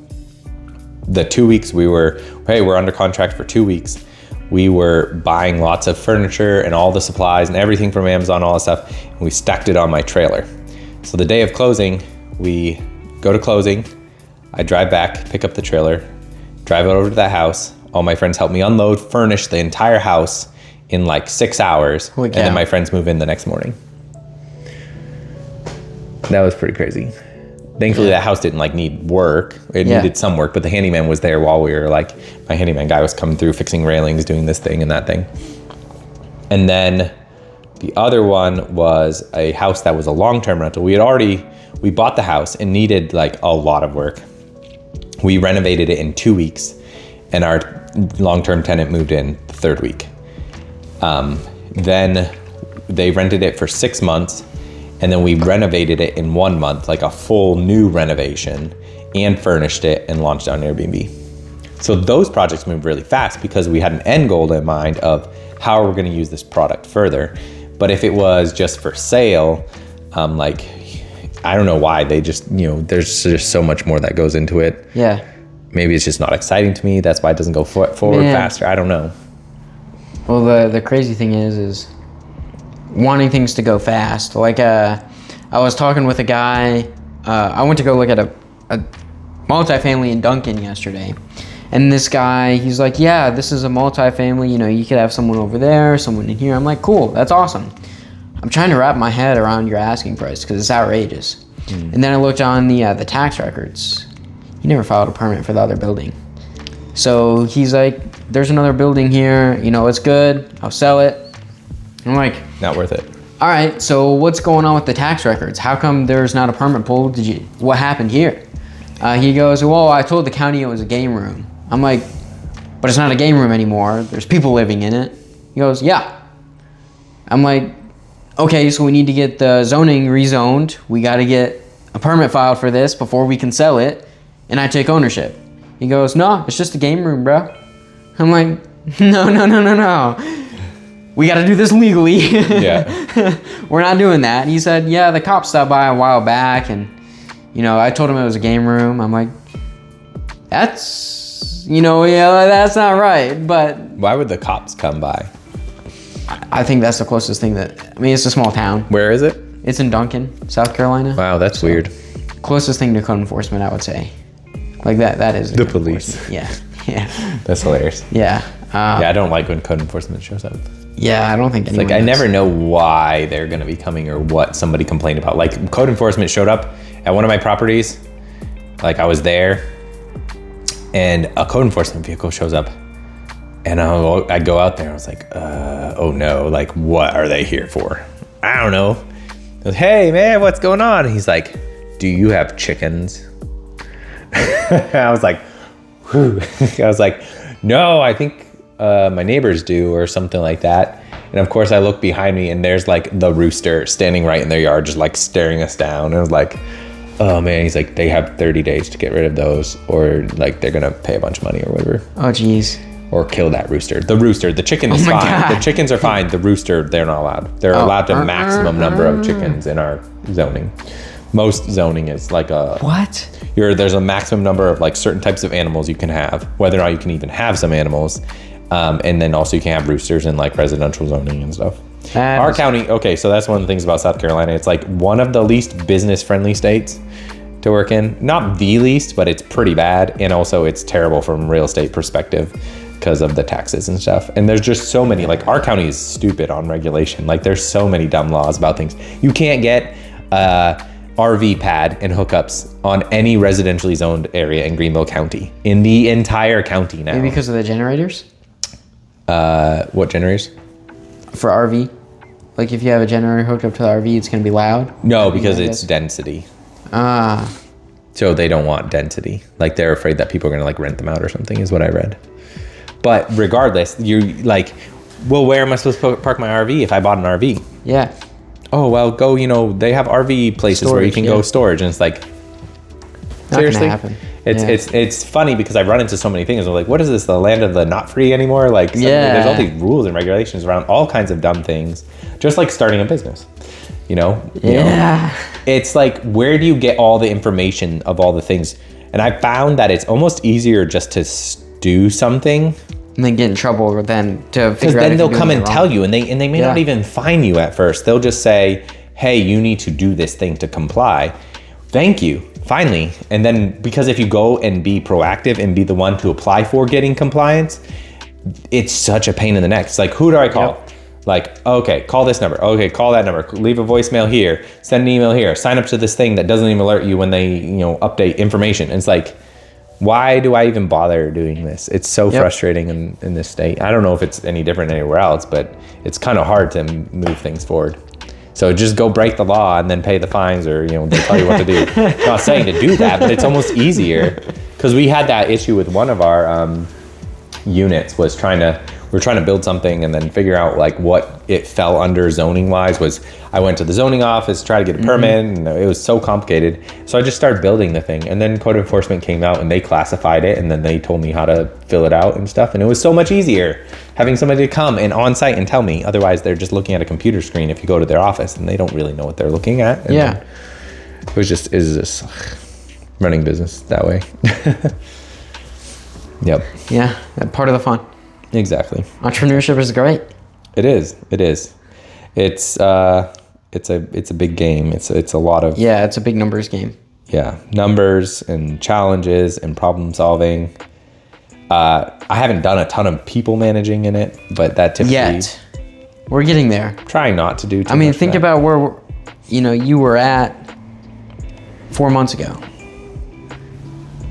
the 2 weeks we're under contract for 2 weeks. We were buying lots of furniture and all the supplies and everything from Amazon, all that stuff, and we stacked it on my trailer. So the day of closing, we go to closing, I drive back, pick up the trailer, drive it over to that house. All my friends help me unload, furnish the entire house in like 6 hours, and then my friends move in the next morning. That was pretty crazy. Thankfully, that house didn't need work. It needed some work, but the handyman was there while we were my handyman guy was coming through, fixing railings, doing this thing and that thing. And then the other one was a house that was a long-term rental. We bought the house and needed a lot of work. We renovated it in 2 weeks, and our long-term tenant moved in the third week. Then they rented it for 6 months, and then we renovated it in 1 month, a full new renovation, and furnished it and launched on Airbnb. So those projects moved really fast because we had an end goal in mind of how are we going to use this product further. But if it was just for sale, I don't know why they just, there's just so much more that goes into it. Yeah. Maybe it's just not exciting to me. That's why it doesn't go forward faster. I don't know. Well, the crazy thing is wanting things to go fast. I was talking with a guy. I went to go look at a multifamily in Duncan yesterday. And this guy, he's like, yeah, this is a multifamily. You could have someone over there, someone in here. I'm like, cool, that's awesome. I'm trying to wrap my head around your asking price because it's outrageous. And then I looked on the tax records. He never filed a permit for the other building. So he's like, there's another building here. It's good. I'll sell it. I'm like, not worth it. All right, so what's going on with the tax records? How come there's not a permit pulled? What happened here? He goes, well, I told the county it was a game room. I'm like, but it's not a game room anymore. There's people living in it. He goes, yeah. I'm like, okay, so we need to get the zoning rezoned. We got to get a permit filed for this before we can sell it, and I take ownership. He goes, no, it's just a game room, bro. I'm like, no. We got to do this legally. Yeah. We're not doing that. And he said, yeah, the cops stopped by a while back, and I told him it was a game room. I'm like, that's that's not right. But why would the cops come by? I think that's the closest thing it's a small town. Where is it? It's in Duncan, South Carolina. Wow, that's weird. Closest thing to code enforcement, I would say. Like that is the police. Yeah. That's hilarious. Yeah. I don't like when code enforcement shows up. Yeah, I don't think anyone I never know why they're going to be coming or what somebody complained about. Like, code enforcement showed up at one of my properties. Like, I was there, and a code enforcement vehicle shows up, and I go out there. I was like, oh no, like, what are they here for? I don't know. I was, hey man, what's going on? And he's like, do you have chickens? I was like, whew. I was like, no, I think my neighbors do, or something like that. And of course I look behind me, and there's like the rooster standing right in their yard, just like staring us down. And I was like, oh man. He's like, they have 30 days to get rid of those, or like they're gonna pay a bunch of money or whatever. Oh geez. Or kill that rooster. The chicken is fine. God. The chickens are fine. The rooster, they're not allowed. They're allowed to maximum number of chickens in our zoning. Most zoning is like a... What? There's a maximum number of like certain types of animals you can have, whether or not you can even have some animals. And then also you can have roosters in like residential zoning and stuff. Our county, okay, so that's one of the things about South Carolina. It's like one of the least business-friendly states to work in. Not the least, but it's pretty bad. And also it's terrible from a real estate perspective because of the taxes and stuff. And there's just so many, like, our county is stupid on regulation. Like, there's so many dumb laws about things. You can't get RV pad and hookups on any residentially zoned area in Greenville County, in the entire county now. Maybe because of the generators? What generators? For RV? Like, if you have a generator hooked up to the RV, it's going to be loud? No, because it's density. So they don't want density. Like, they're afraid that people are going to like rent them out or something, is what I read. But regardless, you're like, well, where am I supposed to park my RV if I bought an RV? Yeah. Oh, well, go, they have RV places storage, where you can go storage. And it's like, seriously? Not gonna happen. It's funny because I've run into so many things. I'm like, what is this, the land of the not free anymore? Like, there's all these rules and regulations around all kinds of dumb things, just like starting a business, Yeah. It's like, where do you get all the information of all the things? And I found that it's almost easier just to do something and then get in trouble than to figure out. Because then they'll come and tell you, and they may not even fine you at first. They'll just say, hey, you need to do this thing to comply. Thank you, finally. And then, because if you go and be proactive and be the one to apply for getting compliance, it's such a pain in the neck. It's like, who do I call? Yep. Like, okay, call this number. Okay, call that number. Leave a voicemail here. Send an email here. Sign up to this thing that doesn't even alert you when they, update information. And it's like, why do I even bother doing this? It's so frustrating in this state. I don't know if it's any different anywhere else, but it's kind of hard to move things forward. So just go break the law and then pay the fines, or they tell you what to do. I'm not saying to do that, but it's almost easier, because we had that issue with one of our units. We're trying to build something and then figure out like what it fell under zoning wise. I went to the zoning office, tried to get a permit, and it was so complicated. So I just started building the thing, and then code enforcement came out and they classified it, and then they told me how to fill it out and stuff. And it was so much easier having somebody to come and on site and tell me. Otherwise, they're just looking at a computer screen if you go to their office, and they don't really know what they're looking at. And it was just running business that way. Yep. Yeah, part of the fun. Exactly. Entrepreneurship is great. It is. It's a big game. It's a lot of... Yeah, it's a big numbers game. Yeah, numbers and challenges and problem solving. I haven't done a ton of people managing in it, but that typically... Yet. We're getting there. Trying not to do too much. Think about where you were at 4 months ago.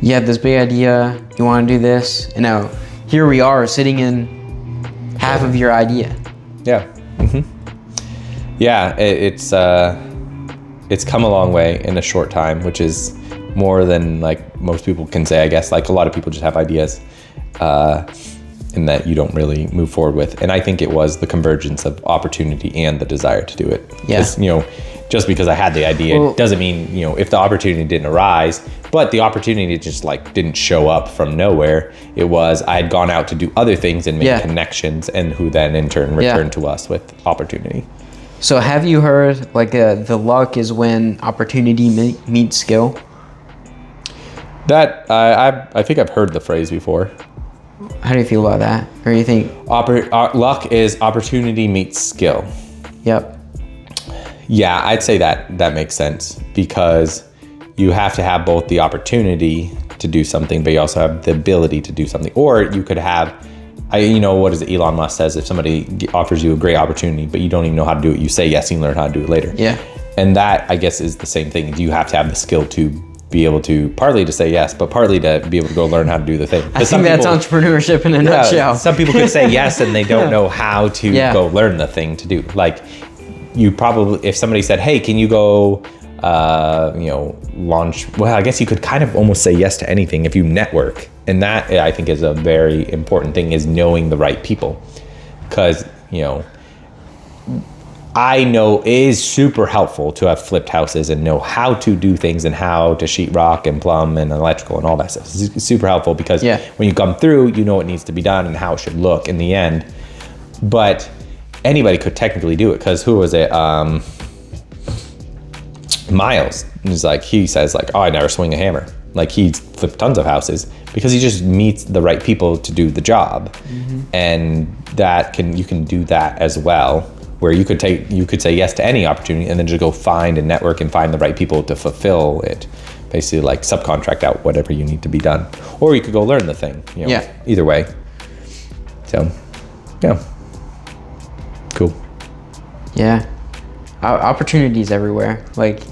You had this big idea, you want to do this, and now here we are sitting in half of your idea. Yeah. Mm-hmm. Yeah, it's come a long way in a short time, which is more than like most people can say, I guess. Like, a lot of people just have ideas and that you don't really move forward with. And I think it was the convergence of opportunity and the desire to do it. Yeah. Just because I had the idea doesn't mean, if the opportunity didn't arise, but the opportunity just like didn't show up from nowhere. It was, I had gone out to do other things and make connections, and who then in turn returned to us with opportunity. So have you heard like the luck is when opportunity meets skill? That I think I've heard the phrase before. How do you feel about that? Or you think? Luck is opportunity meets skill. Yep. Yeah, I'd say that makes sense, because you have to have both the opportunity to do something, but you also have the ability to do something. Or you could have, what is it Elon Musk says, if somebody offers you a great opportunity, but you don't even know how to do it, you say yes and you learn how to do it later. Yeah. And that, I guess, is the same thing. You have to have the skill to be able to, partly to say yes, but partly to be able to go learn how to do the thing. I think that's entrepreneurship in a nutshell. Some people could say yes and they don't know how to go learn the thing to do. Like, you probably, if somebody said, hey, can you go, launch, well, I guess you could kind of almost say yes to anything if you network. And that, I think, is a very important thing, is knowing the right people. Because, I know it is super helpful to have flipped houses and know how to do things and how to sheetrock and plumb and electrical and all that stuff. It's super helpful because when you come through, you know what needs to be done and how it should look in the end. But anybody could technically do it, because who was it? Miles. He says, oh, I never swing a hammer. Like, he's flipped tons of houses because he just meets the right people to do the job. Mm-hmm. And you can do that as well, where you could say yes to any opportunity and then just go find and network and find the right people to fulfill it. Basically, like, subcontract out whatever you need to be done. Or you could go learn the thing. Either way. So, yeah. Cool. Yeah. Opportunities everywhere. Like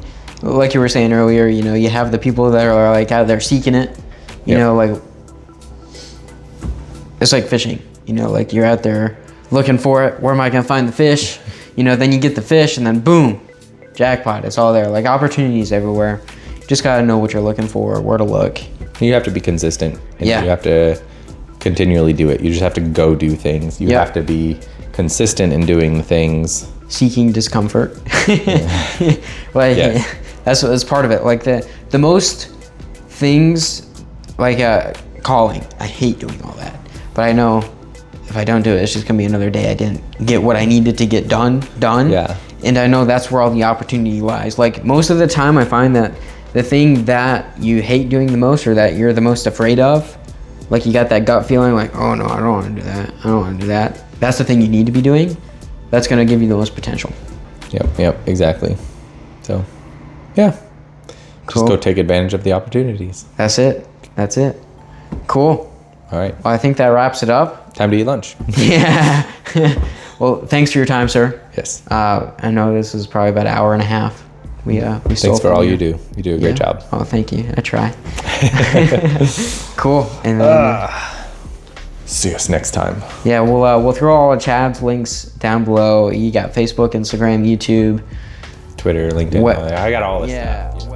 you were saying earlier, you have the people that are like out there seeking it. Like, it's like fishing. Like, you're out there looking for it. Where am I gonna find the fish? Then you get the fish, and then boom, jackpot. It's all there. Like, opportunities everywhere. Just gotta know what you're looking for, where to look. You have to be consistent, and you have to continually do it. You just have to go do things. You have to be consistent in doing things. Seeking discomfort. That's part of it. Like, the most things, like calling. I hate doing all that, but I know if I don't do it, it's just gonna be another day I didn't get what I needed to get done. Yeah. And I know that's where all the opportunity lies. Like, most of the time I find that the thing that you hate doing the most, or that you're the most afraid of, like, you got that gut feeling like, oh no, I don't want to do that. I don't want to do that. That's the thing you need to be doing. That's gonna give you the most potential. Yep, exactly. So, yeah. Cool. Just go take advantage of the opportunities. That's it. Cool. All right. Well, I think that wraps it up. Time to eat lunch. Yeah. Well, thanks for your time, sir. Yes. I know this is probably about an hour and a half. Thanks for all you do. You do a great job. Oh, thank you. I try. Cool. And then see us next time. Yeah, we'll throw all of Chad's links down below. You got Facebook, Instagram, YouTube, Twitter, LinkedIn. I got all this stuff.